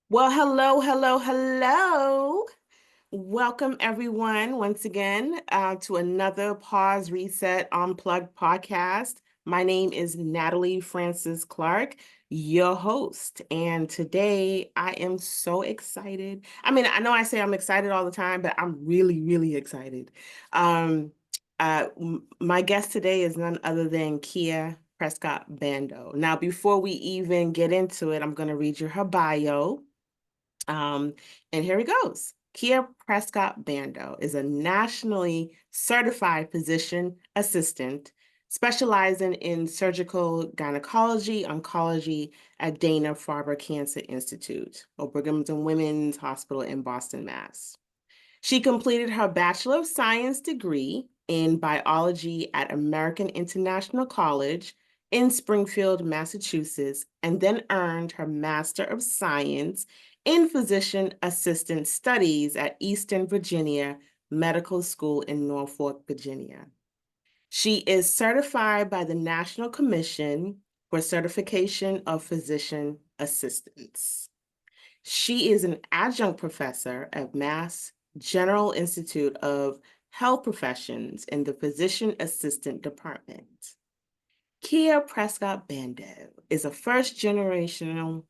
Well, hello, hello, hello. Welcome, everyone, once again to another Pause Reset Unplugged podcast. My name is Natalie Francis-Clarke, your host. And today I am so excited. I mean, I know I say I'm excited all the time, but I'm really, really excited. Um, my guest today is none other than Kia Prescott Bandoh. Now, before we even get into it, I'm going to read you her bio. Um, and here it goes. Kia Prescott Bandoh is a nationally certified physician assistant specializing in surgical gynecology oncology at Dana-Farber Cancer Institute or Brigham and Women's Hospital in Boston, Mass. She completed her Bachelor of Science degree in biology at American International College in Springfield, Massachusetts, and then earned her Master of Science in Physician Assistant Studies at Eastern Virginia Medical School in Norfolk, Virginia. She is certified by the National Commission for Certification of Physician Assistants. She is an adjunct professor at Mass General Institute of Health Professions in the Physician Assistant Department. Kia Prescott Bandoh is a first-generational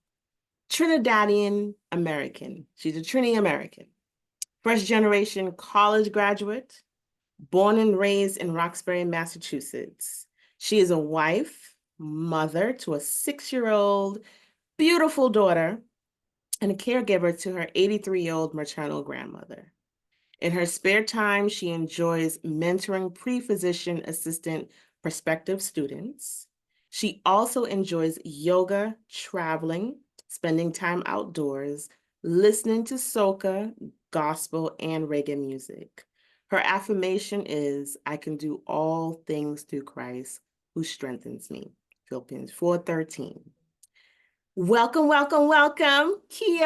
Trinidadian American. She's a Trini American. First-generation college graduate, born and raised in Roxbury, Massachusetts. She is a wife, mother to a 6-year-old beautiful daughter, and a caregiver to her 83-year-old maternal grandmother. In her spare time, she enjoys mentoring pre-physician assistant prospective students. She also enjoys yoga, traveling, spending time outdoors, listening to soca, gospel, and reggae music. Her affirmation is, I can do all things through Christ who strengthens me. Philippians 4:13. Welcome, welcome, welcome, Kia.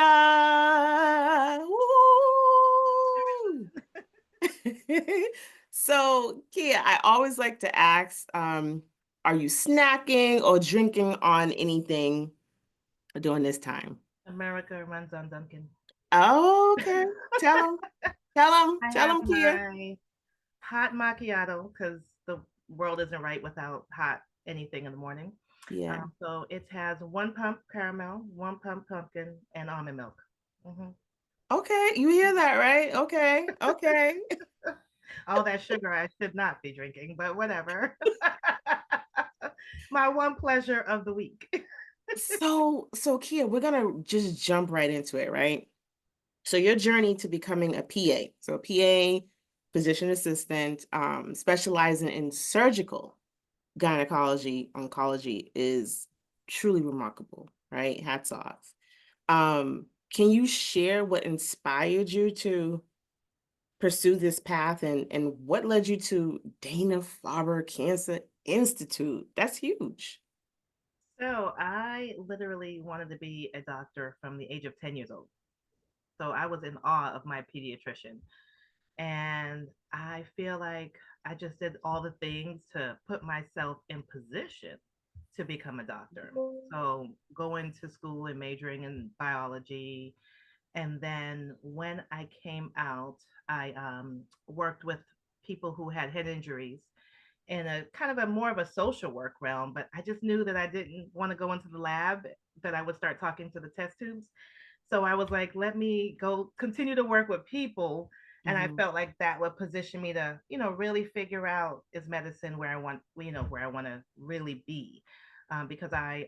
Woo! So, Kia, I always like to ask, are you snacking or drinking on anything during this time? America runs on Duncan. Oh, okay. Tell them, tell them, I tell have them, Kia. my hot macchiato because the world isn't right without hot anything in the morning. Yeah. So it has one pump caramel, one pump pumpkin, and almond milk. hmm Okay, you hear that, right? Okay, okay. All that sugar I should not be drinking, but whatever. My one pleasure of the week. So Kia, we're gonna just jump right into it, right? So your journey to becoming a PA, so a PA, physician assistant, specializing in surgical gynecology oncology is truly remarkable, right? Hats off. Can you share what inspired you to pursue this path and what led you to Dana-Farber Cancer Institute? That's huge. So I literally wanted to be a doctor from the age of 10 years old. So I was in awe of my pediatrician. And I feel like I just did all the things to put myself in position to become a doctor. So going to school and majoring in biology. And then when I came out, I worked with people who had head injuries in a kind of a more of a social work realm, but I just knew that I didn't want to go into the lab, that I would start talking to the test tubes. So I was like, let me go continue to work with people. And I Mhm. felt like that would position me to, really figure out, is medicine where I want, where I want to really be. Because I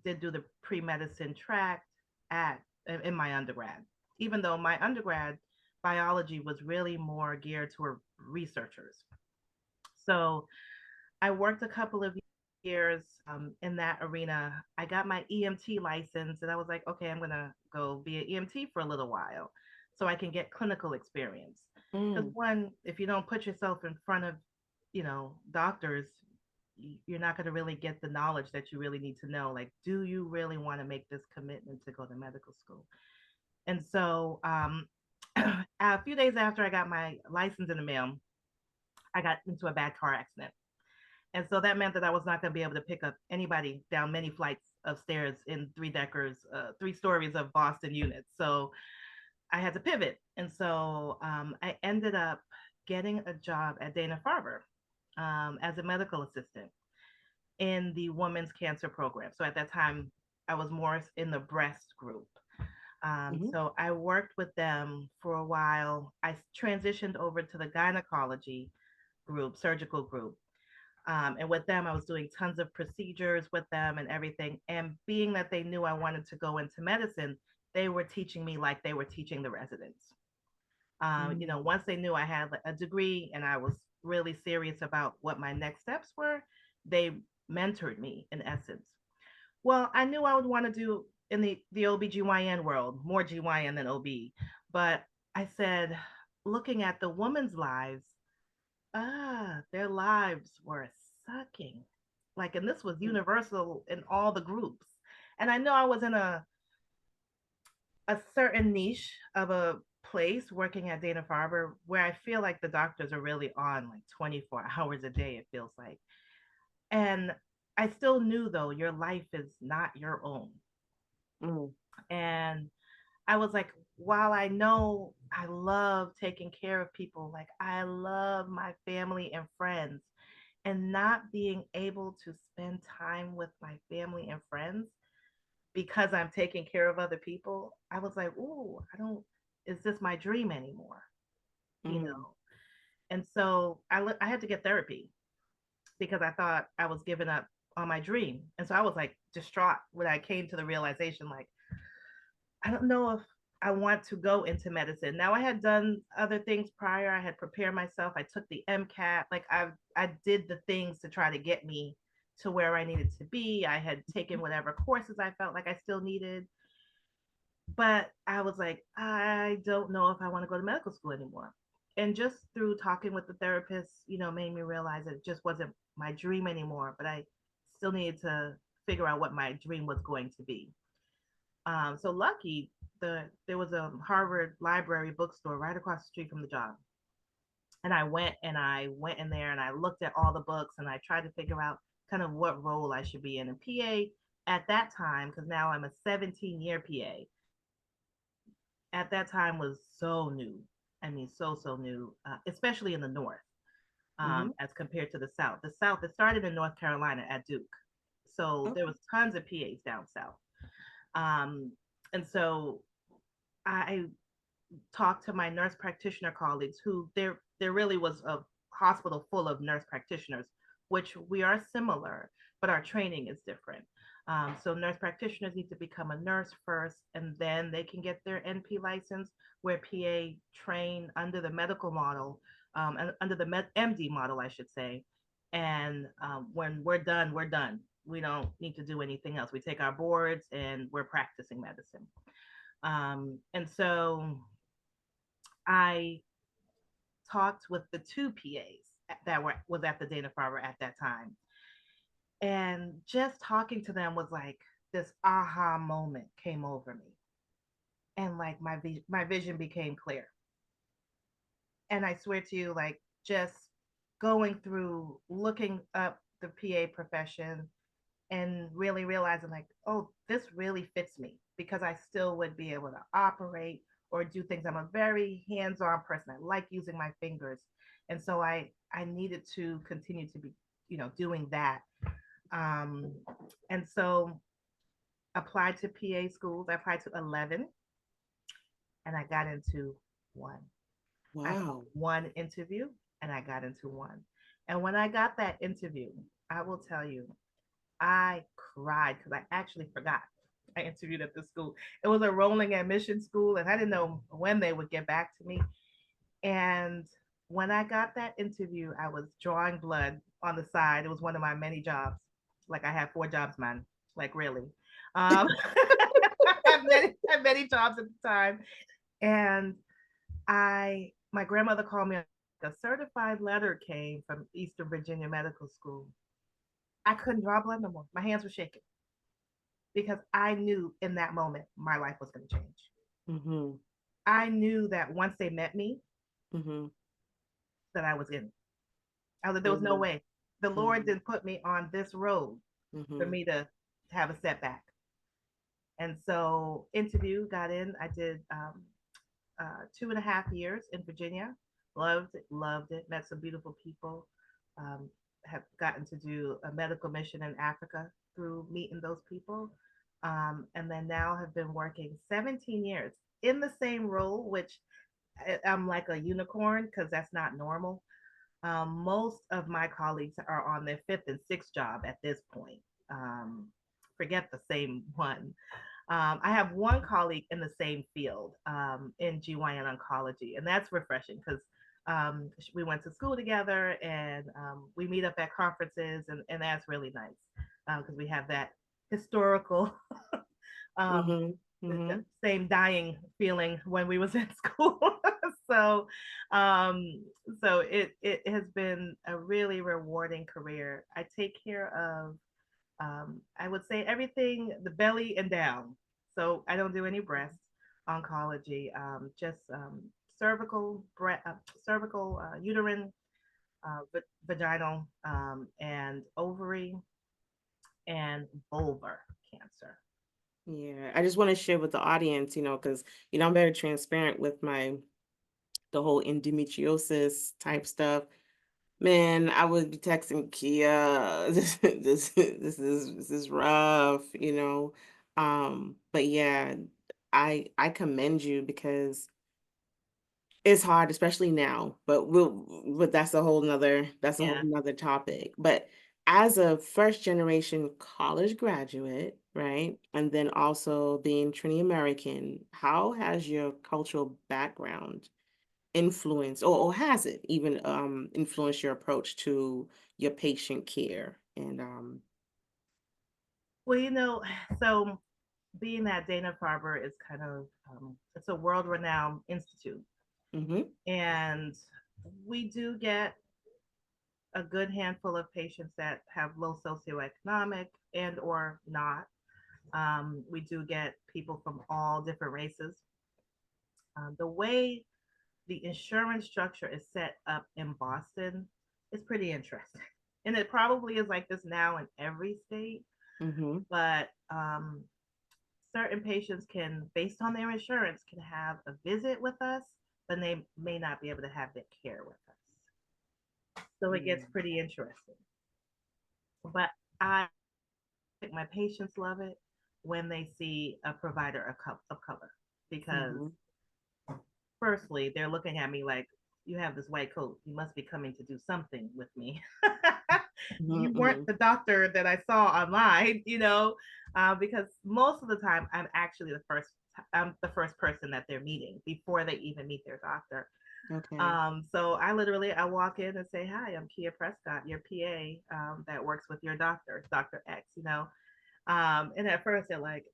did do the pre-medicine track at in my undergrad, even though my undergrad biology was really more geared toward researchers. So I worked a couple of years in that arena. I got my EMT license and I was like, okay, I'm going to go be an EMT for a little while so I can get clinical experience. Because Mm. one, if you don't put yourself in front of, doctors, you're not going to really get the knowledge that you really need to know. Like, do you really want to make this commitment to go to medical school? And so a few days after I got my license in the mail, I got into a bad car accident. And so that meant that I was not going to be able to pick up anybody down many flights of stairs in three deckers, 3 stories of Boston units. So I had to pivot. And so I ended up getting a job at Dana Farber as a medical assistant in the women's cancer program. So at that time, I was more in the breast group. Hmm. So I worked with them for a while. I transitioned over to the gynecology group, surgical group. And with them, I was doing tons of procedures with them and everything. And being that they knew I wanted to go into medicine, they were teaching me like they were teaching the residents. Mm. Once they knew I had a degree and I was really serious about what my next steps were, they mentored me in essence. Well, I knew I would want to do in the OBGYN world, more GYN than OB. But I said, looking at the women's lives, their lives were sucking. Like, and this was universal in all the groups. And I know I was in a certain niche of a place working at Dana Farber where I feel like the doctors are really on like 24 hours a day, it feels like. And I still knew though, your life is not your own. Mm. And I was like, while I know I love taking care of people, like I love my family and friends, and not being able to spend time with my family and friends because I'm taking care of other people, I was like, ooh, is this my dream anymore? You Mm. know? And so I had to get therapy because I thought I was giving up on my dream. And so I was like distraught when I came to the realization, like, I don't know if I want to go into medicine. Now I had done other things prior. I had prepared myself. I took the MCAT. Like I did the things to try to get me to where I needed to be. I had taken whatever courses I felt like I still needed. But I was like, I don't know if I want to go to medical school anymore. And just through talking with the therapist, made me realize that it just wasn't my dream anymore, but I still needed to figure out what my dream was going to be. So lucky, there was a Harvard Library bookstore right across the street from the job. And I went in there and I looked at all the books and I tried to figure out kind of what role I should be in. And PA at that time, because now I'm a 17-year PA, at that time was so new. I mean, so new, especially in the North, Hmm. as compared to the South. The South, it started in North Carolina at Duke. So there Okay. was tons of PAs down South. Um, and so I talked to my nurse practitioner colleagues who there really was a hospital full of nurse practitioners, which we are similar, but our training is different. So nurse practitioners need to become a nurse first, and then they can get their NP license, where PA train under the medical model, and under the MD model, I should say. And when we're done, we're done. We don't need to do anything else. We take our boards and we're practicing medicine. And so I talked with the two PAs that was at the Dana Farber at that time, and just talking to them was like this aha moment came over me, and like my vision became clear. And I swear to you, like just going through looking up the PA profession and really realizing like, oh, this really fits me because I still would be able to operate or do things. I'm a very hands-on person. I like using my fingers. And so I needed to continue to be, doing that. Um, and so applied to PA schools. I applied to 11 and I got into one. I had Wow. one interview and I got into one. And when I got that interview, I will tell you, I cried because I actually forgot I interviewed at the school. It was a rolling admission school, and I didn't know when they would get back to me. And when I got that interview, I was drawing blood on the side. It was one of my many jobs. Like I had 4 jobs, man. Like really. I had many jobs at the time. And my grandmother called me. A certified letter came from Eastern Virginia Medical School. I couldn't draw blood no more. My hands were shaking because I knew in that moment my life was going to change. Hmm. I knew that once they met me, Hmm. that I was in. I was like, there was no Hmm. way. The Lord Hmm. didn't put me on this road for Hmm. me to. have a setback. And so interview, got in. I did 2.5 years in Virginia. Loved it. Met some beautiful people. Um, have gotten to do a medical mission in Africa through meeting those people. And then now have been working 17 years in the same role, which I'm like a unicorn because that's not normal. Most of my colleagues are on their fifth and sixth job at this point. Um, Forget the same one. I have one colleague in the same field in Gynecology Oncology, and that's refreshing because we went to school together and we meet up at conferences, and that's really nice because we have that historical um, Mm-hmm. Mm-hmm. same dying feeling when we was in school. so um it has been a really rewarding career. I take care of I would say everything, the belly and down. So I don't do any breast oncology, just cervical, cervical, uterine, vaginal, and ovary and vulvar cancer. Yeah, I just want to share with the audience, because I'm very transparent with the whole endometriosis type stuff. Man, I would be texting Kia. This is rough, But yeah, I commend you because it's hard, especially now. But that's a whole Yeah. nother topic. But as a first generation college graduate, right, and then also being Trinidadian American, how has your cultural background influence or has it even influenced your approach to your patient care and Well, so being that Dana Farber is kind of it's a world-renowned institute, mhm, and we do get a good handful of patients that have low socioeconomic and or not. We do get people from all different races. The way the insurance structure is set up in Boston is pretty interesting, and it probably is like this now in every state. mhm, But certain patients can, based on their insurance, can have a visit with us, but they may not be able to have their care with us. So it gets yeah, pretty interesting. But I think my patients love it when they see a provider of color because, mhm, firstly, they're looking at me like, you have this white coat. You must be coming to do something with me. mhm, You weren't mhm, the doctor that I saw online, because most of the time I'm the first person that they're meeting before they even meet their doctor. okay, So I walk in and say, "Hi, I'm Kia Prescott, your PA that works with your doctor, Doctor X." And at first they're like,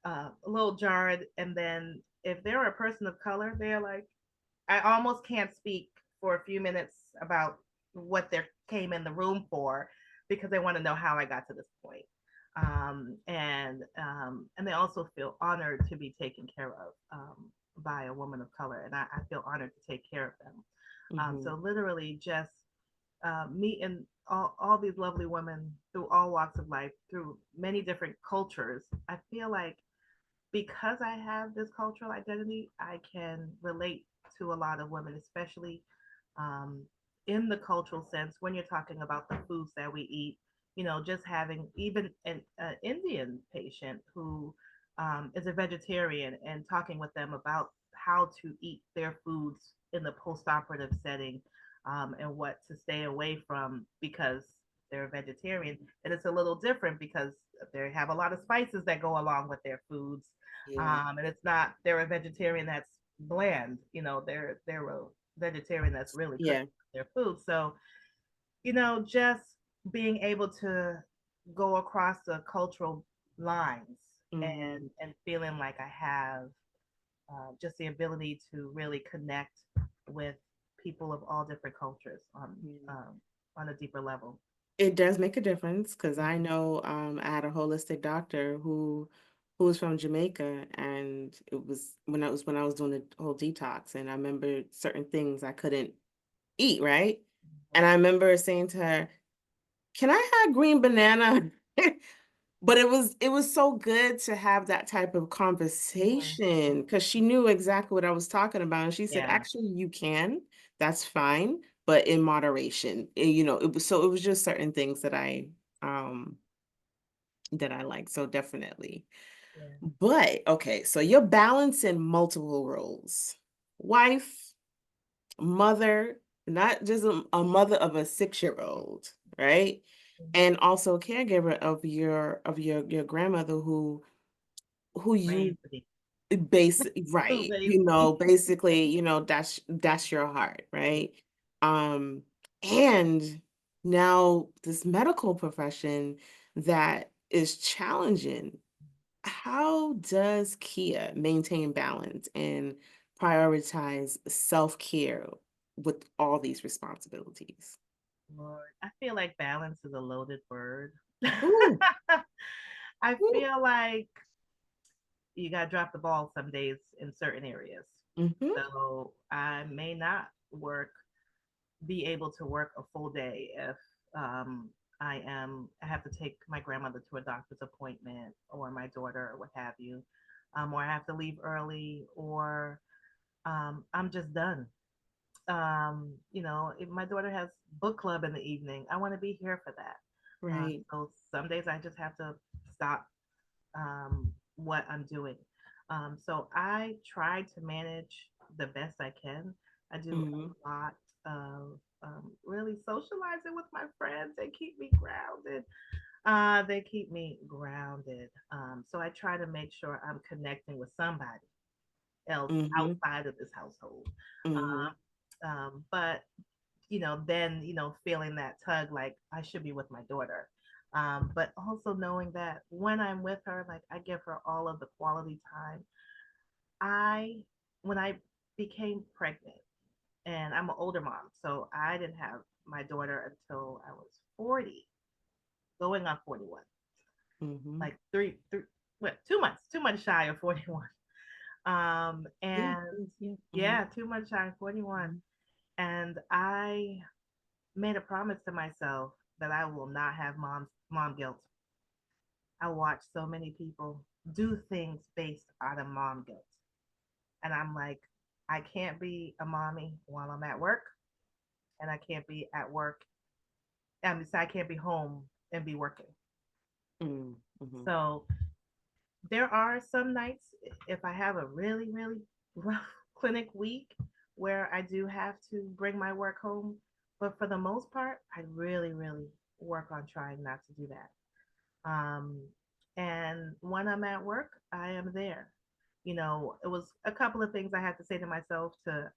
a little jarred, and then if they're a person of color, they're like, I almost can't speak for a few minutes about what they came in the room for because they want to know how I got to this point. And they also feel honored to be taken care of by a woman of color, and I feel honored to take care of them. So mhm, literally, just meeting all these lovely women through all walks of life, through many different cultures, I feel like because I have this cultural identity, I can relate to a lot of women, especially um, in the cultural sense when you're talking about the foods that we eat. Just having even an Indian patient who is a vegetarian and talking with them about how to eat their foods in the post-operative setting and what to stay away from because they're a vegetarian. And it's a little different because they have a lot of spices that go along with their foods, yeah, and it's not they're a vegetarian that's bland. They're a vegetarian that's really cooking yeah, their food. So just being able to go across the cultural lines mhm, and feeling like I have just the ability to really connect with people of all different cultures yeah. on a deeper level. It does make a difference because I Mhm. know I had a holistic doctor who was from Jamaica, and it was when I was doing the whole detox, and I remember certain things I couldn't eat, right? And I remember saying to her, "Can I have green banana?" but it was so good to have that type of Mhm. conversation because she knew exactly what I was talking about, and she said, Yeah, "Actually, you can. That's fine, but in moderation." It was just certain things um that I like. So definitely. yeah. But okay, so you're balancing multiple roles. Wife, mother, not just a mother of a 6-year-old, right? Mhm. And also caregiver of your grandmother who you Raised me. base Who right, raised me. basically, that's your heart, right? Um, and now this medical profession that is challenging. How does Kia maintain balance and prioritize self-care with all these responsibilities? Lord, I feel like balance is a loaded word. Ooh, I ooh, feel like you got to drop the ball some days in certain areas. mhm, So I may not be able to work a full day if um, I have to take my grandmother to a doctor's appointment or my daughter or what have you, or I have to leave early or I'm just done. If my daughter has book club in the evening, I want to be here for that. right. So some days I just have to stop what I'm doing. So I try to manage the best I can. I do Mhm, a lot of really socializing with my friends. They keep me grounded. They keep me grounded. So I try to make sure I'm connecting with somebody else mhm, outside of this household. mhm, But then feeling that tug, like I should be with my daughter. But also knowing that when I'm with her, like I give her all of the quality time. I When I became pregnant, and I'm an older mom, so I didn't have my daughter until I was 40, going on 41, mhm. like three, what, 2 months shy of 41. Yeah, And yeah, yeah. yeah, 2 months shy of 41. Mhm, And I made a promise to myself that I will not have mom guilt. I watch so many people do things based out of mom guilt. And I'm like, I can't be a mommy while I'm at work, and I can't be at work. So I can't be home and be working. mhm, mhm. So there are some nights, if I have a really, really rough clinic week, where I do have to bring my work home. But for the most part, I really, really work on trying not to do that. Um, and when I'm at work, I am there. It was a couple of things I had to say to myself to,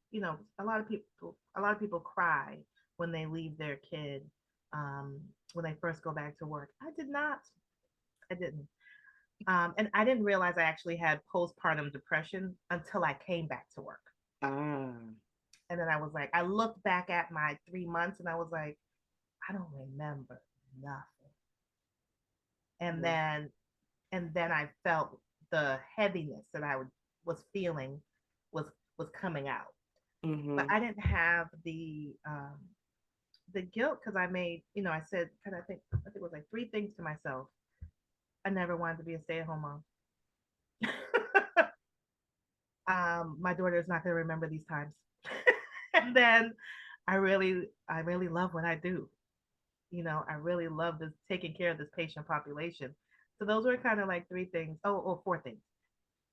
a lot of people cry when they leave their kid, um, when they first go back to work. I did not. I didn't. And I didn't realize I actually had postpartum depression until I came back to work. Ah, And then I was like, I looked back at my 3 months and I was like, I don't remember nothing. And yeah. then and then I felt the heaviness that was feeling was coming out. But Mhm, I didn't have the guilt because I said, I think it was like three things to myself. I never wanted to be a stay-at-home mom. My daughter is not going to remember these times. And then I really love what I do. I really love this taking care of this patient population. So those were kind of like three things. Oh, four things.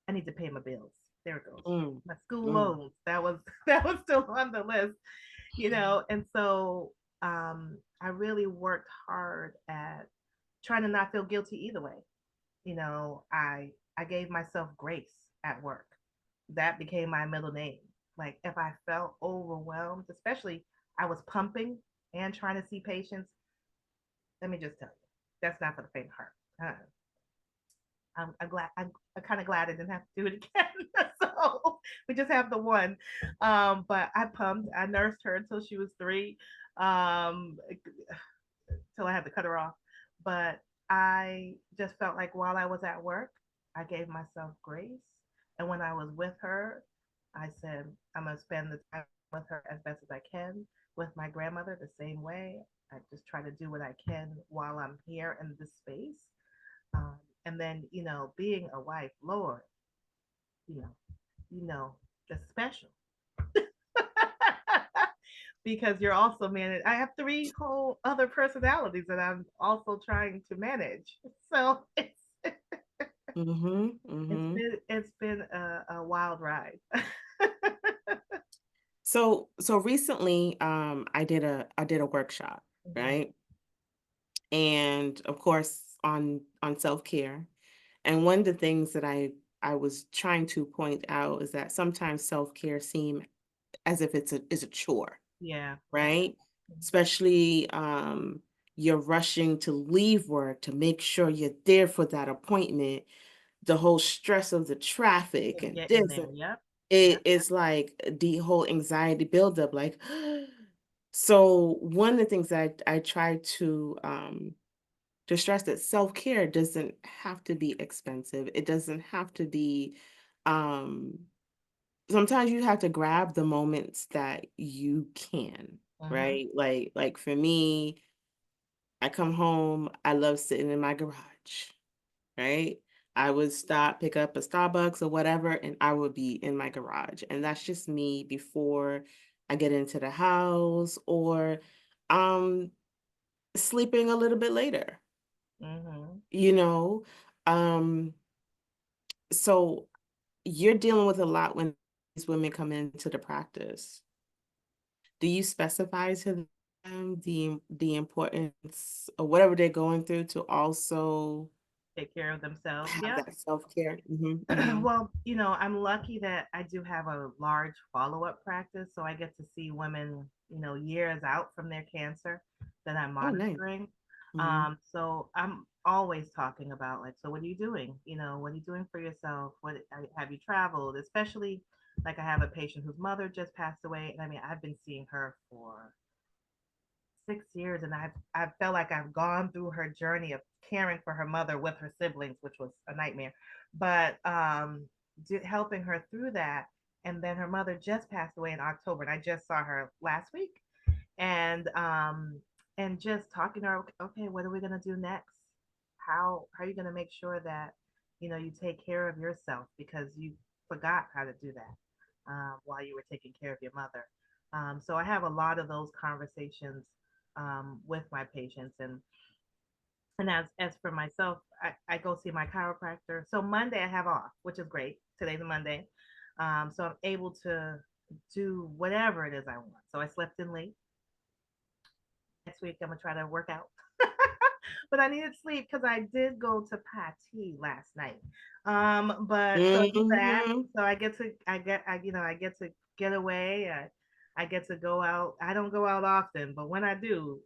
I need to pay my bills. There it goes. mm, My school mm, loans. That was still on the list. And so I really worked hard at trying to not feel guilty either way. I gave myself grace at work. That became my middle name. Like if I felt overwhelmed, especially I was pumping and trying to see patients, let me just tell you, that's not for the faint of heart. I'm glad. I'm kind of glad I didn't have to do it again. So we just have the one. But I pumped. I nursed her until she was 3, um, till I had to cut her off. But I just felt like while I was at work, I gave myself grace. And when I was with her, I said, I'm going to spend the time with her as best as I can. With my grandmother, the same way. I just try to do what I can while I'm here in this space. And then, being a wife, Lord, you know, the special. Because you're also managed. I have three whole other personalities that I'm also trying to manage. So Mm-hmm. it's Mm-hmm. been a wild ride. So recently, I did a workshop, Hmm. right? And of course on self-care. And one of the things that I was trying to point out is that sometimes self-care seem as if it's a chore, Yeah, yeah. right? Especially you're rushing to leave work to make sure you're there for that appointment, the whole stress of the traffic Just and getting this and there. Yep. it Yep. is like the whole anxiety buildup, like so one of the things that I try to stress that self-care doesn't have to be expensive. It doesn't have to be um sometimes you have to grab the moments that you can, Hmm. right? Like for me, I come home, I love sitting in my garage, right? I would stop, pick up a Starbucks or whatever, and I would be in my garage. And that's just me before I get into the house or um sleeping a little bit later, Hmm. you know? Um, so you're dealing with a lot when these women come into the practice. Do you specify to them the importance of whatever they're going through to also Take care of themselves. have Yep. that self-care? Hmm. Well, I'm lucky that I do have a large follow-up practice, so I get to see women, years out from their cancer that I'm Oh, nice. monitoring. Hmm. So I'm always talking about like, so what are you doing? What are you doing for yourself? Have you traveled? Especially like I have a patient whose mother just passed away, and I mean I've been seeing her for 6 years, and I felt like I've gone through her journey of caring for her mother with her siblings, which was a nightmare. But helping her through that, and then her mother just passed away in October, and I just saw her last week, and just talking to her. Okay, what are we gonna do next? How are you gonna make sure that you take care of yourself because you forgot how to do that while you were taking care of your mother. So I have a lot of those conversations with my patients, and as for myself, I go see my chiropractor. So Monday I have off, which is great. Today's a Monday, so I'm able to do whatever it is I want. So I slept in late. Next week I'm gonna try to work out. But I needed sleep because I did go to Patty last night. But so I do that. Hmm. So I get to get away. I get to go out. I don't go out often, but when I do,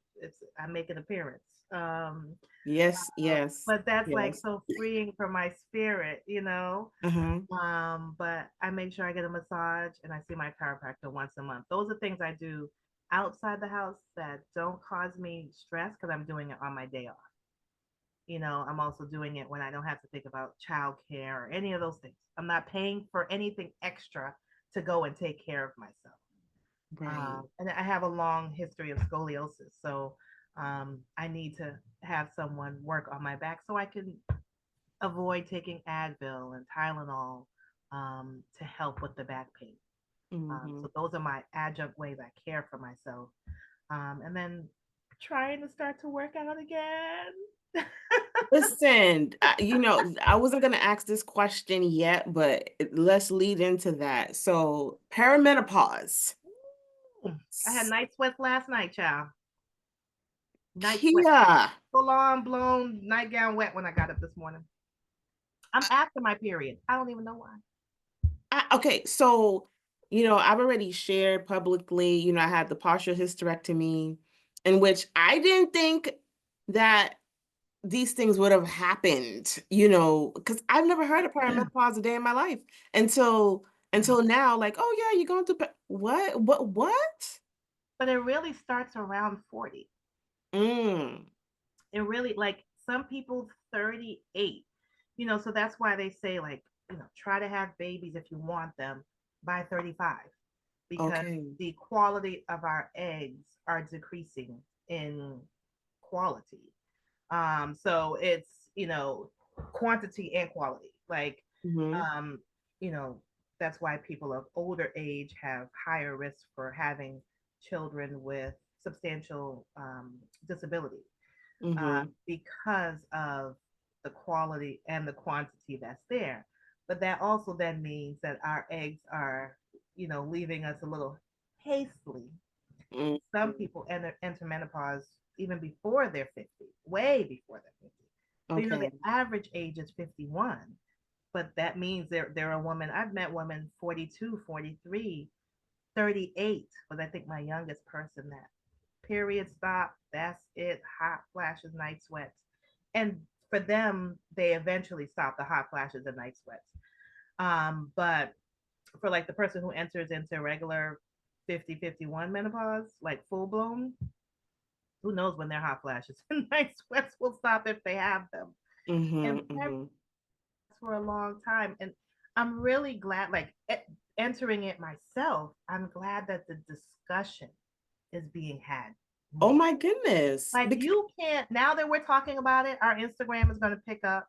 I make an appearance. Yes, yes, But that's like yes. so freeing for my spirit. Uh-huh. But I make sure I get a massage and I see my chiropractor once a month. Those are things I do outside the house that don't cause me stress because I'm doing it on my day off. I'm also doing it when I don't have to think about childcare or any of those things. I'm not paying for anything extra to go and take care of myself. Right. And I have a long history of scoliosis, so I need to have someone work on my back so I can avoid taking Advil and Tylenol to help with the back pain. Hmm. So those are my adjunct ways I care for myself. And then trying to start to work out again. Listen, I wasn't going to ask this question yet, but let's lead into that. So, perimenopause. I had night sweats last night, child. Night sweats. Kia. Full on blown nightgown wet when I got up this morning. I'm after my period. I don't even know why. Okay, so, I've already shared publicly, I had the partial hysterectomy in which I didn't think that these things would have happened, because I've never heard of perimenopause a day in my life until now, like, oh yeah, you're going through what? But it really starts around 40. Mm, It really, like, some people 38. So that's why they say, like, try to have babies if you want them by 35, because okay. the quality of our eggs are decreasing in quality. So it's, quantity and quality. Like, Mm-hmm. um, you know, that's why people of older age have higher risk for having children with substantial disability, Mm-hmm. because of the quality and the quantity that's there. But that also then means that our eggs are, leaving us a little hastily. Some Mm-hmm. people enter menopause even before they're 50, way before they're 50. So, Okay. the average age is 51, but that means they're a woman. I've met women 42, 43, 38 was I think my youngest person that period stop. That's it. Hot flashes, night sweats. And for them, they eventually stop the hot flashes and night sweats. But for like the person who enters into regular 50, 51 menopause, like full blown, who knows when their hot flashes and night sweats will stop if they have them. And Mm-hmm. Mm-hmm. for a long time. And I'm really glad, like entering it myself, I'm glad that the discussion is being had Oh more. my goodness. Like, Because you can't, now that we're talking about it, our Instagram is going to pick up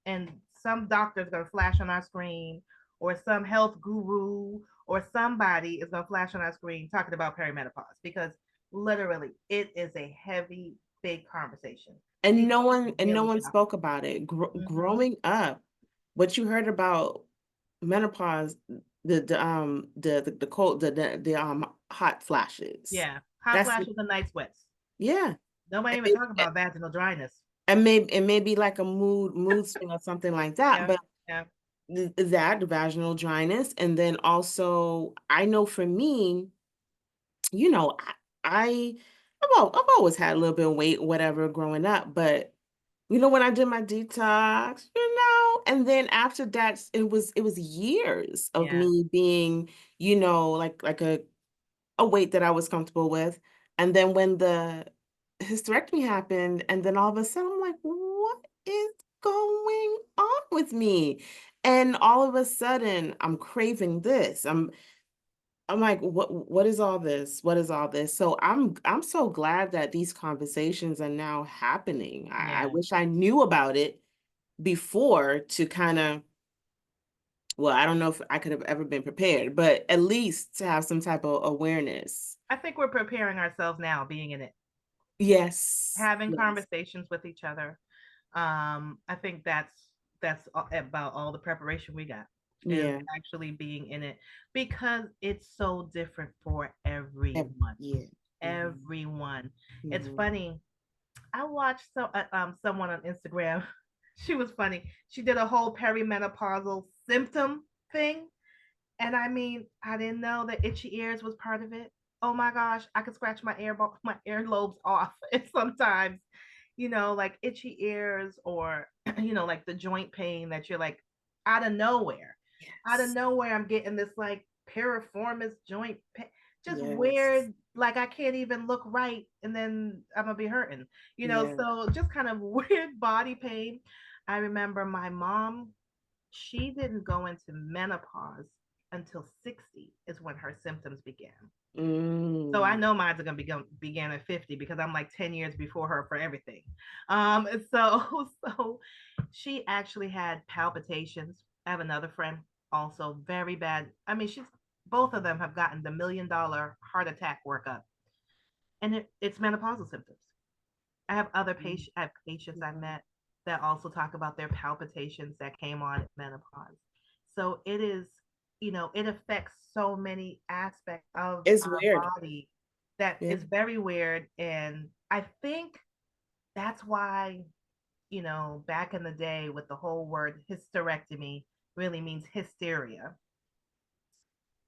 and some doctor's going to flash on our screen, or some health guru or somebody is going to flash on our screen talking about perimenopause, because literally it is a heavy, big conversation. and People no one are and no really one shocked. spoke about it. Mm-hmm. Growing up, what you heard about menopause, the cold the hot flashes. Yeah. Hot That's flashes and night sweats. yeah. Nobody And even maybe, talk about vaginal dryness. it may be like a mood swing or something like that, Yeah. but Yeah. that the vaginal dryness, and then also I know for me, you know, I I've always had a little bit of weight, whatever, growing up, but when I did my detox, and then after that, it was years of Yeah. me being, like a weight that I was comfortable with. And then when the hysterectomy happened, and then all of a sudden I'm like, what is going on with me? And all of a sudden I'm craving this. I'm like, what is all this? What is all this? So I'm so glad that these conversations are now happening. I Yeah. wish I knew about it before to kind of, well, I don't know if I could have ever been prepared, but at least to have some type of awareness. I think we're preparing ourselves now, being in it, Yes. having Yes. conversations with each other. I think that's about all the preparation we got, is Yeah. actually being in it, because it's so different for everyone. Yeah. Mhm. Everyone. It's Mhm. funny. I watched someone on Instagram. She was funny. She did a whole perimenopausal symptom thing. And I mean, I didn't know that itchy ears was part of it. Oh my gosh, I could scratch my earlobes off. And sometimes, like itchy ears, or like the joint pain that you're like, out of nowhere. Out of Yes. nowhere, I'm getting this like piriformis joint pain. Just Yes. weird, like I can't even look right, and then I'm gonna be hurting. Yeah. So just kind of weird body pain. I remember my mom, she didn't go into menopause until 60 is when her symptoms began. So I Mm. know mine's are gonna begin at 50, because I'm like 10 years before her for everything. So so she actually had palpitations. I have another friend, also very bad. I mean, she's both of them have gotten the $1 million heart attack workup, and it's menopausal symptoms. I have patients I've Mhm. met that also talk about their palpitations that came on at menopause. So it is, it affects so many aspects of It's our weird. body that Yeah. is very weird. And I think that's why, back in the day, with the whole word hysterectomy really means hysteria.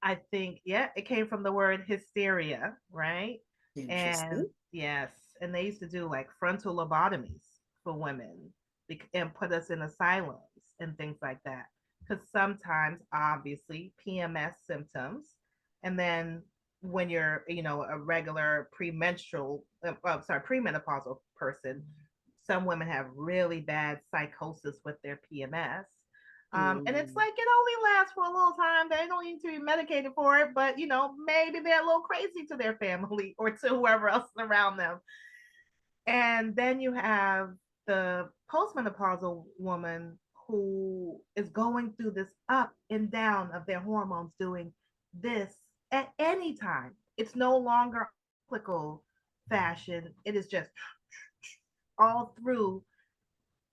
I think, yeah, it came from the word hysteria, right? And Interesting. yes, and they used to do like frontal lobotomies for women, and put us in asylums and things like that. Because sometimes, obviously, PMS symptoms, and then when you're, a regular premenopausal person, some women have really bad psychosis with their PMS, and it's Mm. like it only lasts for a little time. They don't need to be medicated for it, but maybe they're a little crazy to their family or to whoever else is around them. And then you have the postmenopausal woman who is going through this up and down of their hormones doing this at any time. It's no longer cyclical fashion. It is just all through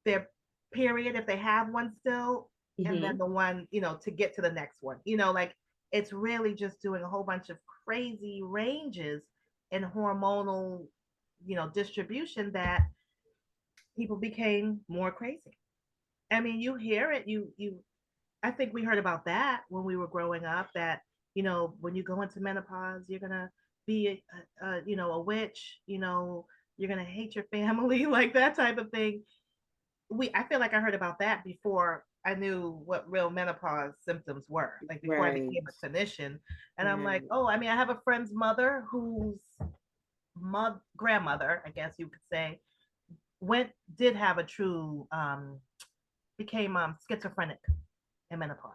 their period if they have one still, and then Mm-hmm. the one, to get to the next one. Like it's really just doing a whole bunch of crazy ranges in hormonal, distribution that people became more crazy. I mean, you hear it. You. I think we heard about that when we were growing up. That when you go into menopause, you're gonna be a witch. You're gonna hate your family, like that type of thing. I feel like I heard about that before I knew what real menopause symptoms were. Like before I Right. became a clinician, and I'm like, Right. oh, I mean, I have a friend's mother whose grandmother, I guess you could say, went did have a true became schizophrenic in menopause.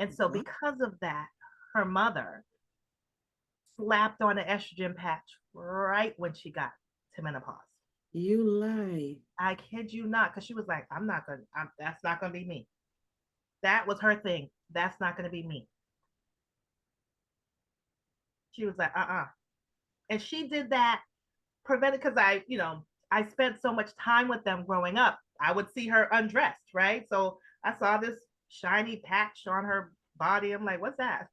And so What? because of that, her mother slapped on an estrogen patch right when she got to menopause. You lie. I kid you not, because she was like, that's not gonna be me. That was her thing. That's not gonna be me. She was like, and she did that prevented because I spent so much time with them growing up. I would see her undressed, right? So I saw this shiny patch on her body. I'm like, what's that?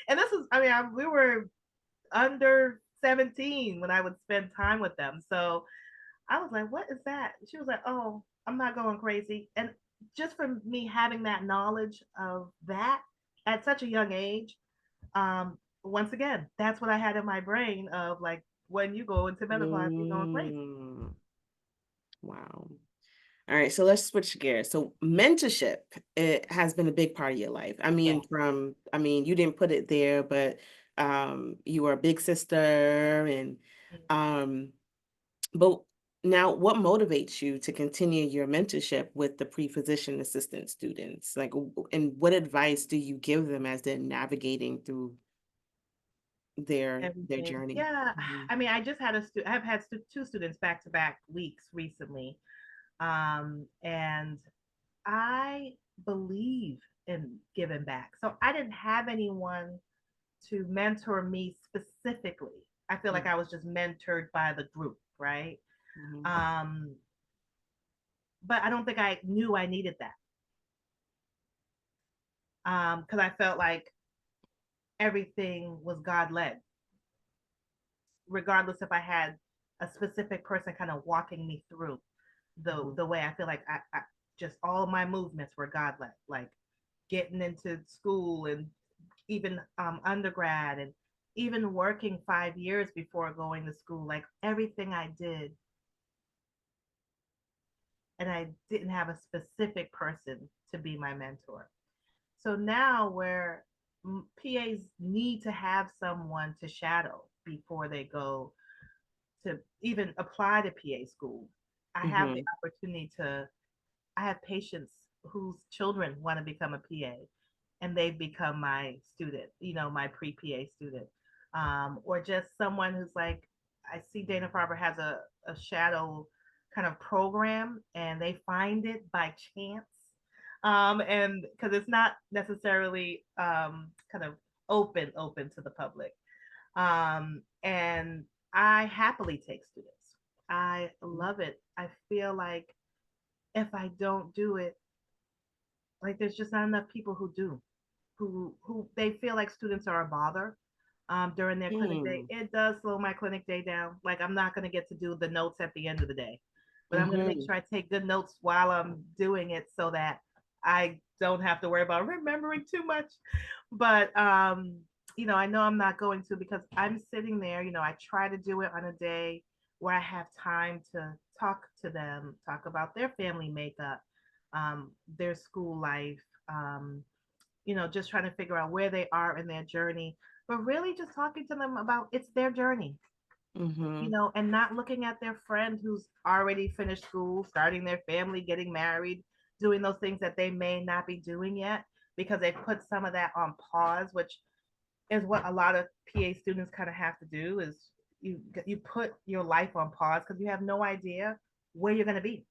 And this is, I mean, we were under 17 when I would spend time with them. So I was like, what is that? She was like, oh, I'm not going crazy. And just from me having that knowledge of that at such a young age, once again, that's what I had in my brain of like, when you go into menopause, you're going crazy. Mm. Wow. All right, so let's switch gears. So mentorship, it has been a big part of your life. Yeah. I mean, you didn't put it there, but you were a big sister and um but now what motivates you to continue your mentorship with the pre-physician assistant students? Like and what advice do you give them as they're navigating through their Everything. journey? Yeah. Mhm. I mean, I've had two students back to back weeks recently. And I believe in giving back. So I didn't have anyone to mentor me specifically. I feel like I was just mentored by the group, right? Mhm. Um, but I don't think I knew I needed that. Because I felt like everything was God led, regardless if I had a specific person kind of walking me through the Mhm. the way. I feel like I just all my movements were God led, like getting into school and even undergrad and even working 5 years before going to school. Like everything I did, and I didn't have a specific person to be my mentor. So now where PAs need to have someone to shadow before they go to even apply to PA school, I have the Mhm. opportunity to, I have patients whose children want to become a PA and they've become my student, my pre PA student. Or just someone who's like, I see Dana Farber has a shadow kind of program and they find it by chance. And because it's not necessarily kind of open to the public. And I happily take students. I love it. I feel like if I don't do it, like there's just not enough people who do, who they feel like students are a bother during their clinic day. Mhm. It does slow my clinic day down. Like I'm not going to get to do the notes at the end of the day, but I'm going to make Mhm. sure I take good notes while I'm doing it so that I don't have to worry about remembering too much. But I know I'm not going to because I'm sitting there. I try to do it on a day where I have time to talk to them, talk about their family makeup, their school life, just trying to figure out where they are in their journey, but really just talking to them about it's their journey, Mhm. and not looking at their friend who's already finished school, starting their family, getting married, doing those things that they may not be doing yet because they put some of that on pause, which is what a lot of PA students kind of have to do is you put your life on pause because you have no idea where you're going to be.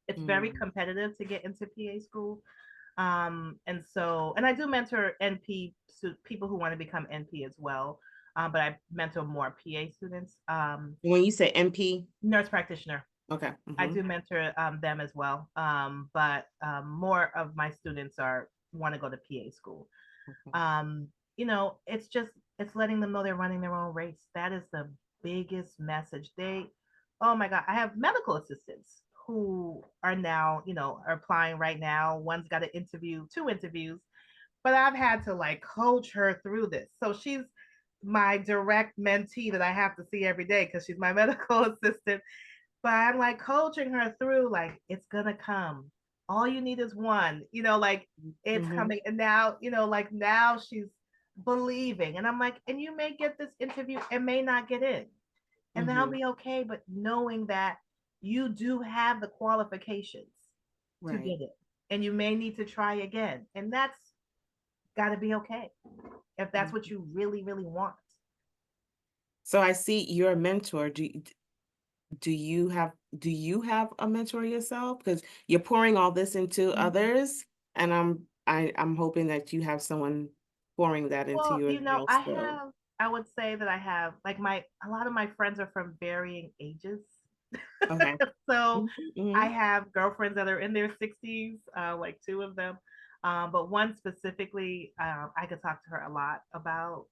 It's very Mm. competitive to get into PA school. And so, and I do mentor NP people who want to become NP as well. But I mentor more PA students, When you say MP, nurse practitioner. okay. I do mentor them as well. But more of my students are want to go to PA school. Okay. Um, it's just it's letting them know they're running their own race. That is the biggest message. Oh my God, I have medical assistants who are now, are applying right now. One's got an interview, two interviews, but I've had to like coach her through this. So she's my direct mentee that I have to see every day because she's my medical assistant. But I'm like coaching her through, like, it's gonna come. All you need is one, like it's Mm-hmm. coming. And now, like now she's believing. And I'm like, and you may get this interview and may not get in. And that'll Mm-hmm. be okay. But knowing that you do have the qualifications to Right. get it. And you may need to try again. And that's gotta be okay. If that's what Mhm. you really, really want. So I see you're a mentor. Do you have do you have a mentor yourself? Because you're pouring all this into Mhm. others, and I'm hoping that you have someone pouring that into Well, you as well still. I would say that I have like a lot of my friends are from varying ages. Okay. So I Mm-hmm. have girlfriends that are in their 60s, like two of them. But one specifically, I could talk to her a lot about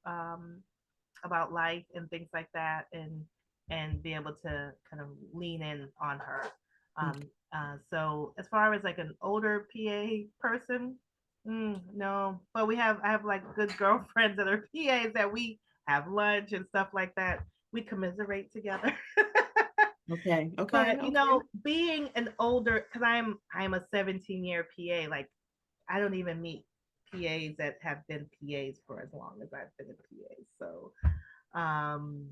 life and things like that, and be able to kind of lean in on her. Okay. So as far as like an older PA person, no. But I have like good girlfriends that are PAs that we have lunch and stuff like that. We commiserate together. Okay. Okay. But Okay. being an older, because I'm a 17-year PA, like I don't even meet PAs that have been PAs for as long as I've been a PA. So um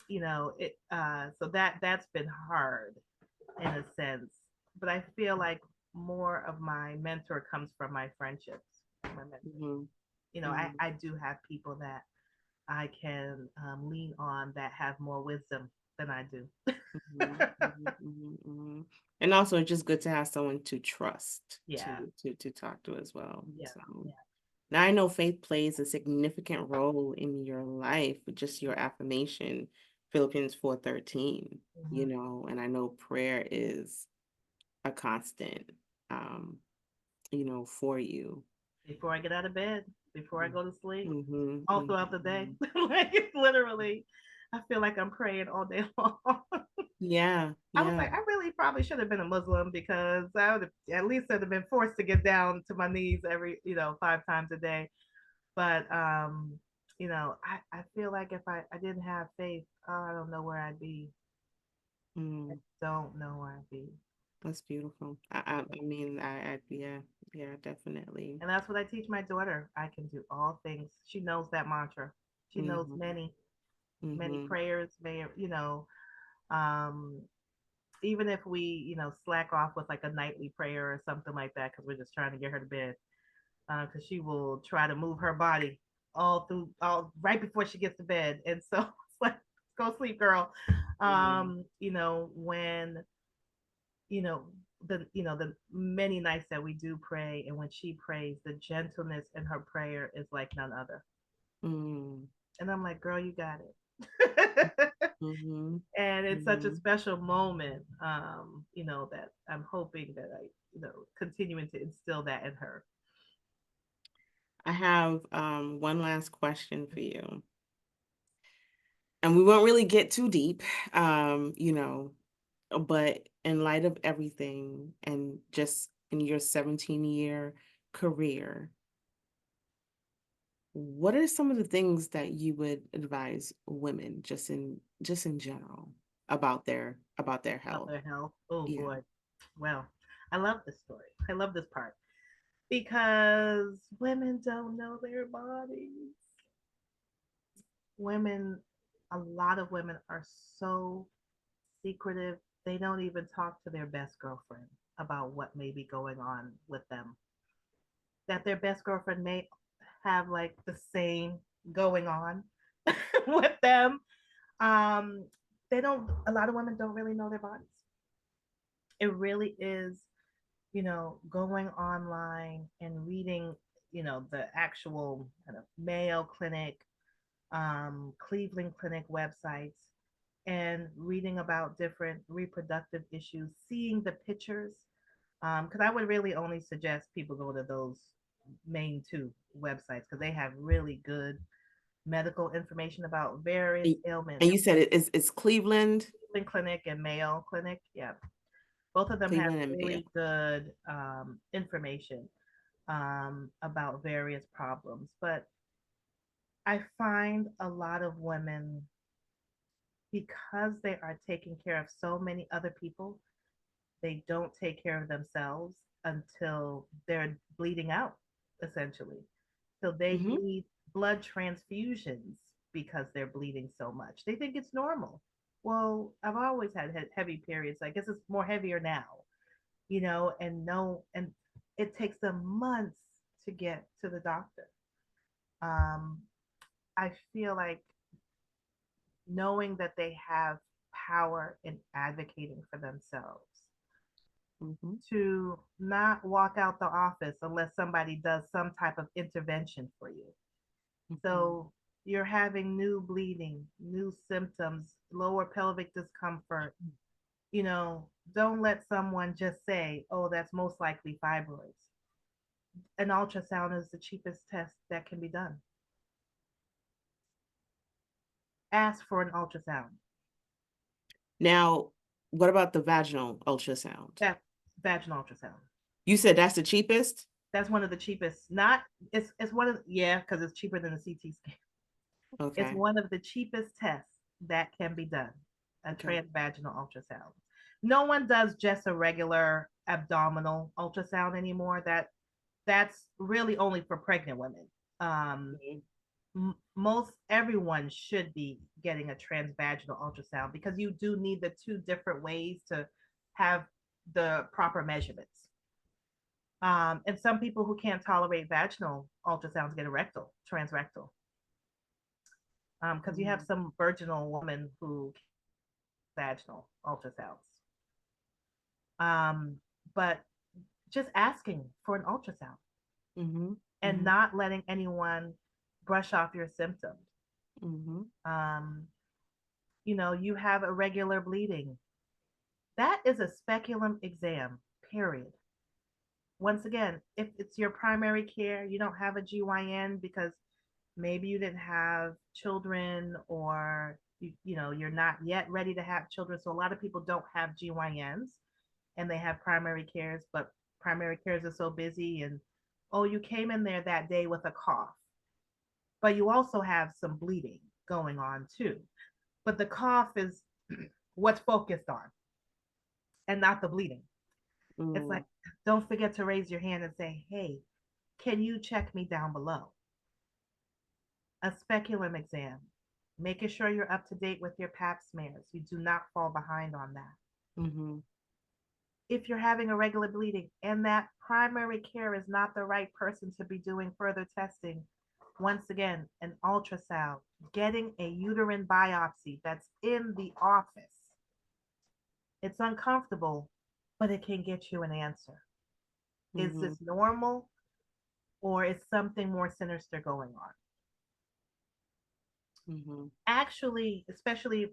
it so that's been hard in a sense, but I feel like more of my mentor comes from my friendships, my mentors. Mm-hmm. I Mm-hmm. I do have people that I can lean on that have more wisdom than I do. Mhm, mhm, mhm, mhm. And also it's just good to have someone to trust Yeah, to talk to as well. yeah, So yeah. now I know faith plays a significant role in your life, with just your affirmation, Philippines 4:13, Hmm. and I know prayer is a constant, um, for you. Before I get out of bed, before I go to sleep, Mm-hmm, all throughout the day. mm-hmm. Like it's literally, I feel like I'm praying all day long. Yeah, I was yeah. like, I really probably should have been a Muslim because I would have at least have been forced to get down to my knees every, 5 times a day. But I feel like if I didn't have faith, oh, I don't know where I'd be. I Mm, don't know where I'd be. that's beautiful. I mean, yeah, yeah, definitely. And that's what I teach my daughter. I can do all things. She knows that mantra. She knows Mm-hmm, many, many mm-hmm, prayers, um, even if we, slack off with like a nightly prayer or something like that, because we're just trying to get her to bed, because she will try to move her body all right before she gets to bed, and so it's like, go sleep, girl. mm-hmm. When the many nights that we do pray, and when she prays, the gentleness in her prayer is like none other. Mm, And I'm like, girl, you got it. mm-hmm, And it's such a mm-hmm. special moment, that I'm hoping that I, continuing to instill that in her. I have one last question for you. And we won't really get too deep, but in light of everything and just in your 17-year career, what are some of the things that you would advise women just in general about their About health? their health. Oh Yeah. boy. Well, I love this story. I love this part because women don't know their bodies. Women, a lot of women are so secretive. They don't even talk to their best girlfriend about what may be going on with them. That their best girlfriend may have like the same going on with them. Um, they don't. A lot of women don't really know their bodies. It really is. going online and reading, the actual kind of Mayo Clinic, Cleveland Clinic websites, and reading about different reproductive issues, seeing the pictures. Because I would really only suggest people go to those main two websites because they have really good medical information about various And ailments. and you said it's Cleveland, Cleveland Clinic and Mayo Clinic, yeah, both of them have Cleveland and Mayo. really good information about various problems. But I find a lot of women, because they are taking care of so many other people, they don't take care of themselves until they're bleeding out, essentially. So they Mm-hmm. need blood transfusions because they're bleeding so much. They think it's normal. Well, I've always had heavy periods. I guess it's more heavier now, and no, and it takes them months to get to the doctor. Um, I feel like knowing that they have power in advocating for themselves, Mm-hmm. to not walk out the office unless somebody does some type of intervention for you. Mm-hmm. So you're having new bleeding, new symptoms, lower pelvic discomfort. Don't let someone just say, oh, that's most likely fibroids. An ultrasound is the cheapest test that can be done. Ask for an ultrasound. Now, what about the vaginal ultrasound? That vaginal ultrasound. You said that's the cheapest? That's one of the cheapest. Not it's one of, yeah, because it's cheaper than a CT scan. It's Okay. one of the cheapest tests that can be done. A Okay. transvaginal ultrasound. No one does just a regular abdominal ultrasound anymore. That's really only for pregnant women. Um, Mhm. Most everyone should be getting a transvaginal ultrasound because you do need the two different ways to have the proper measurements. And some people who can't tolerate vaginal ultrasounds get a rectal, transrectal. Because you have Mhm. some virginal women who vaginal ultrasounds. But just asking for an ultrasound Mhm. and Mhm. not letting anyone brush off your symptoms. Mhm. Um, you have irregular bleeding. That is a speculum exam, period. Once again, if it's your primary care, you don't have a GYN because maybe you didn't have children, or you're not yet ready to have children. So a lot of people don't have GYNs and they have primary cares, but primary cares are so busy. And oh, you came in there that day with a cough, but you also have some bleeding going on too. But the cough is what's focused on and not the bleeding. It's like, Mm. don't forget to raise your hand and say, hey, can you check me down below? A speculum exam, making sure you're up to date with your pap smears. You do not fall behind on that. Mhm. If you're having irregular bleeding and that primary care is not the right person to be doing further testing, once again, an ultrasound, getting a uterine biopsy that's in the office. It's uncomfortable, but it can get you an answer. Is Mhm. this normal, or is something more sinister going on? Mhm. Actually, especially,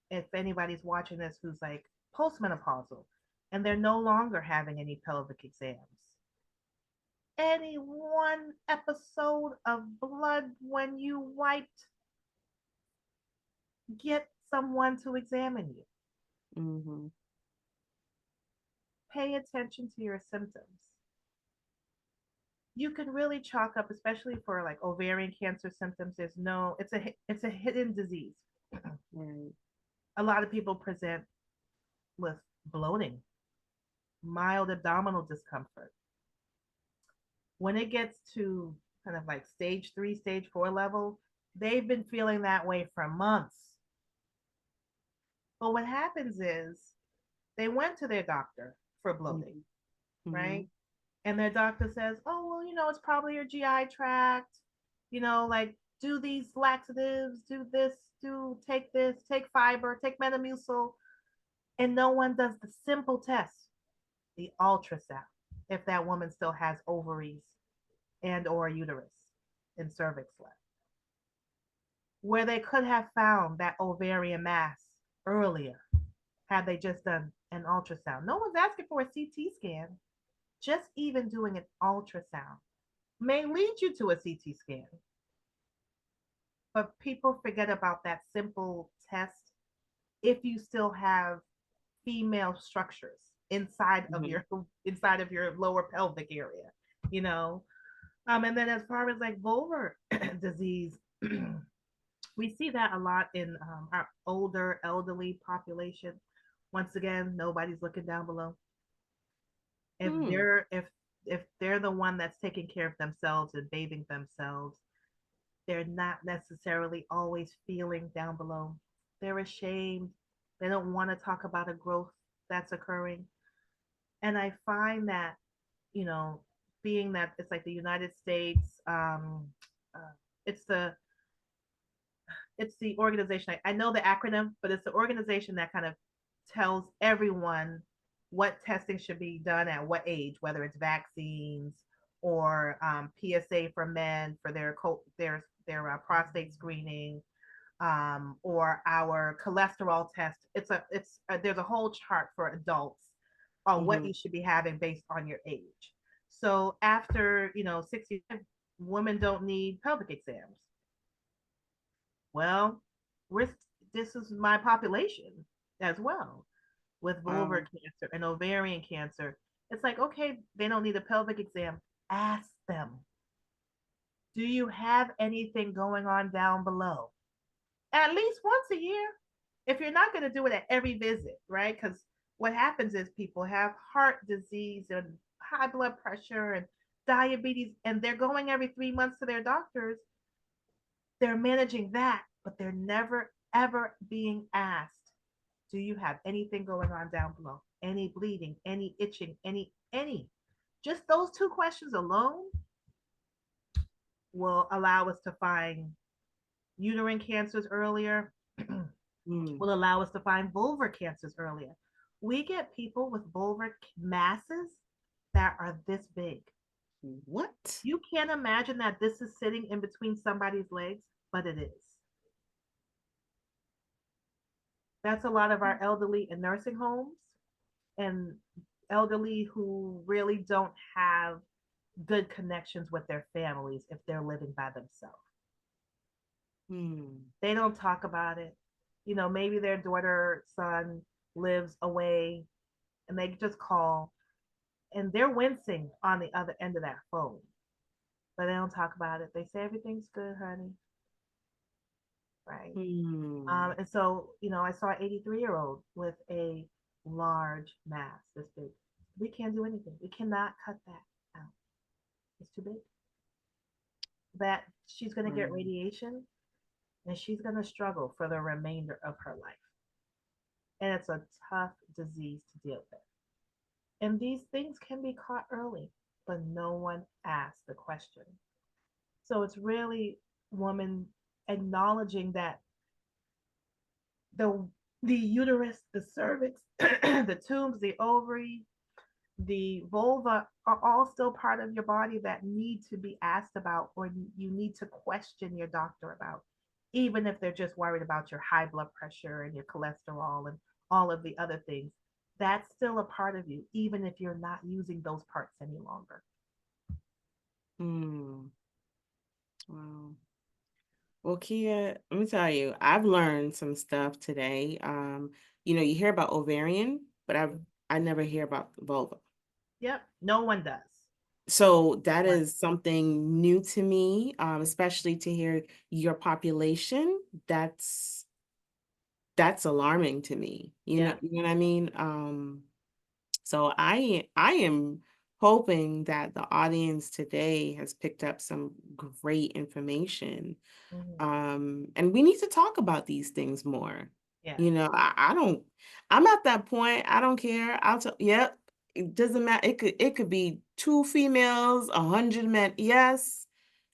if anybody's watching this who's like postmenopausal and they're no longer having any pelvic exams, any one episode of blood when you wiped, get someone to examine you. Mhm. Pay attention to your symptoms. You can really chalk up, especially for like ovarian cancer symptoms. There's no, it's a hidden disease. Right. A lot of people present with bloating, mild abdominal discomfort. When it gets to kind of like stage 3, stage 4 level, they've been feeling that way for months. But what happens is they went to their doctor for bloating, Mhm. right? Mhm. And their doctor says, oh, well, it's probably your GI tract, like do these laxatives, do this, take fiber, take Metamucil. And no one does the simple test, the ultrasound. if that woman still has ovaries and or uterus and cervix left, where they could have found that ovarian mass earlier had they just done an ultrasound. No one's asking for a CT scan. Just even doing an ultrasound may lead you to a CT scan. But people forget about that simple test if you still have female structures Mhm. inside of your lower pelvic area, you know. And then as far as like vulvar disease, we see that a lot in our older elderly population. Once again, nobody's looking down below. If Hmm. they're the one that's taking care of themselves and bathing themselves, they're not necessarily always feeling down below. They're ashamed. They don't want to talk about a growth that's occurring. And I find that, you know, being that it's like the United States, uh, it's the it's the organization. I know the acronym, but it's the organization that kind of tells everyone what testing should be done at what age, whether it's vaccines or PSA for men for their prostate screening, or our cholesterol test. There's a whole chart for adults on what Mhm. you should be having based on your age. So after 60, women don't need pelvic exams. Well, we're this is my population as well with vulvar Wow. cancer and ovarian cancer. It's like, okay, they don't need a pelvic exam. Ask them, do you have anything going on down below? At least once a year. If you're not going to do it at every visit, right? Because what happens is people have heart disease and high blood pressure and diabetes, and they're going every 3 months to their doctors. They're managing that, but they're never ever being asked, do you have anything going on down below? Any bleeding, any itching, any. Just those two questions alone will allow us to find uterine cancers earlier, Hmm. will allow us to find vulvar cancers earlier. We get people with vulvar masses that are this big. What? You can't imagine that this is sitting in between somebody's legs, but it is. That's a lot of our elderly in nursing homes and elderly who really don't have good connections with their families if they're living by themselves. Hmm. They don't talk about it. Maybe their daughter, son lives away and they just call and they're wincing on the other end of that phone, but they don't talk about it. They say everything's good, honey, right? Hmm. And so, I saw an 83-year-old with a large mass this big. We can't do anything. We cannot cut that out. It's too big. That she's going to get Wow. radiation and she's going to struggle for the remainder of her life. And it's a tough disease to deal with. And these things can be caught early, but no one asks the question. So it's really woman acknowledging that the the uterus, the cervix, the tubes, the ovary, the vulva are all still part of your body that need to be asked about or you need to question your doctor about, even if they're just worried about your high blood pressure and your cholesterol and all of the other things. That's still a part of you, even if you're not using those parts any longer. Hmm. Wow. Well, Kia, let me tell you, I've learned some stuff today. You hear about ovarian, but I never hear about vulva. Yep, no one does. So that One. is something new to me, especially to hear your population. That's alarming to me. Yep. You know what I mean? So I am hoping that the audience today has picked up some great information. Mm-hmm. And we need to talk about these things more. Yes. I don't, I'm at that point. I don't care. Yep. It doesn't matter. It could be two females, 100 men. Yes.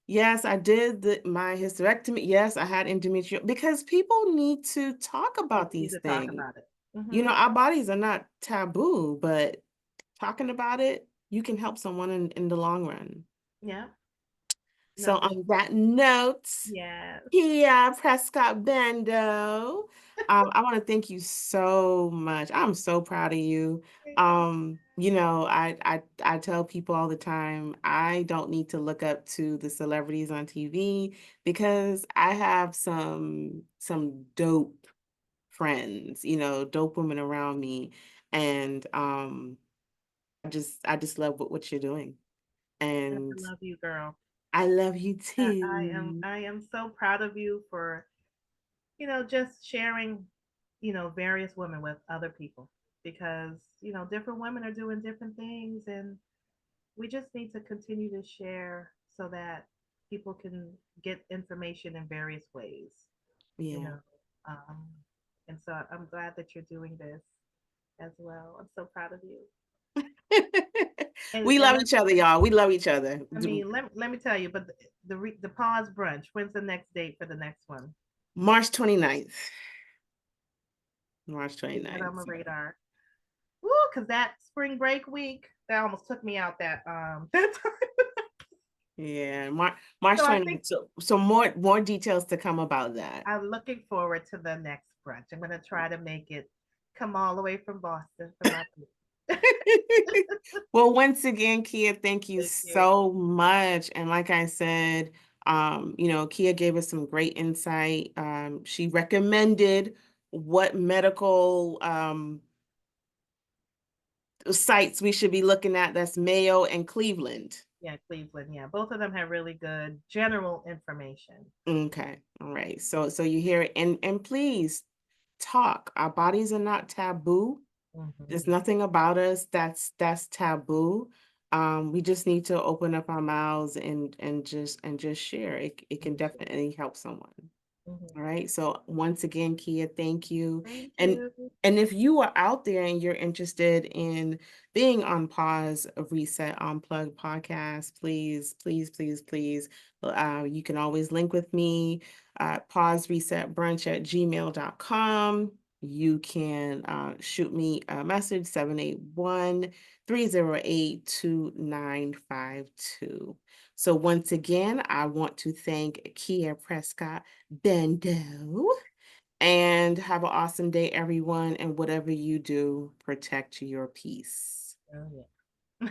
Yes, I did my hysterectomy. Yes, I had endometrial because people need to talk about People need these to talk things. about it. Mm-hmm. Our bodies are not taboo, but talking about it. you can help someone in the long run. Yeah. So No, for on that note, yes. Kia Prescott Bandoh, I want to thank you so much. I'm so proud of you. You know, I tell people all the time, I don't need to look up to the celebrities on TV because I have some dope friends, you know, dope women around me. And I just love what you're doing. I And love you, girl. I love you I am too. I am so proud of you for, just sharing, various women with other people because, different women are doing different things and we just need to continue to share so that people can get information in various ways, you Yeah. know. Um, and so I'm glad that you're doing this as well. I'm so proud of you. And, We and love let, each other, y'all. We love each other. I mean, let me tell you, but the pause brunch, when's the next date for the next one? March 29th. March Keep that 29th. on my So, radar. Woo, because that spring break week, that almost took me out that that time. yeah, March So I think 29th. So more details to come about that. I'm looking forward to the next brunch. I'm gonna try to make it come all the way from Boston for my people. Well, once again, Kia, thank you Thank you. so much. And like I said, you know, Kia gave us some great insight. She recommended what medical sites we should be looking at. That's Mayo and Cleveland. Yeah, Cleveland. Yeah, both of them have really good general information. Okay. All right. So you hear it, and please talk. Our bodies are not taboo. There's Hmm. nothing about us that's taboo. We just need to open up our mouths and just share. It can definitely help someone. Hmm. All right. So once again, Kia, thank you. Thank And you. and if you are out there and you're interested in being on Pause Reset Unplugged podcast, please, you can always link with me at pauseresetbrunch@gmail.com. You can shoot me a message 781-308-2952. So once again, I want to thank Kia Prescott Bandoh. And have an awesome day, everyone. And whatever you do, protect your peace. Oh, yeah.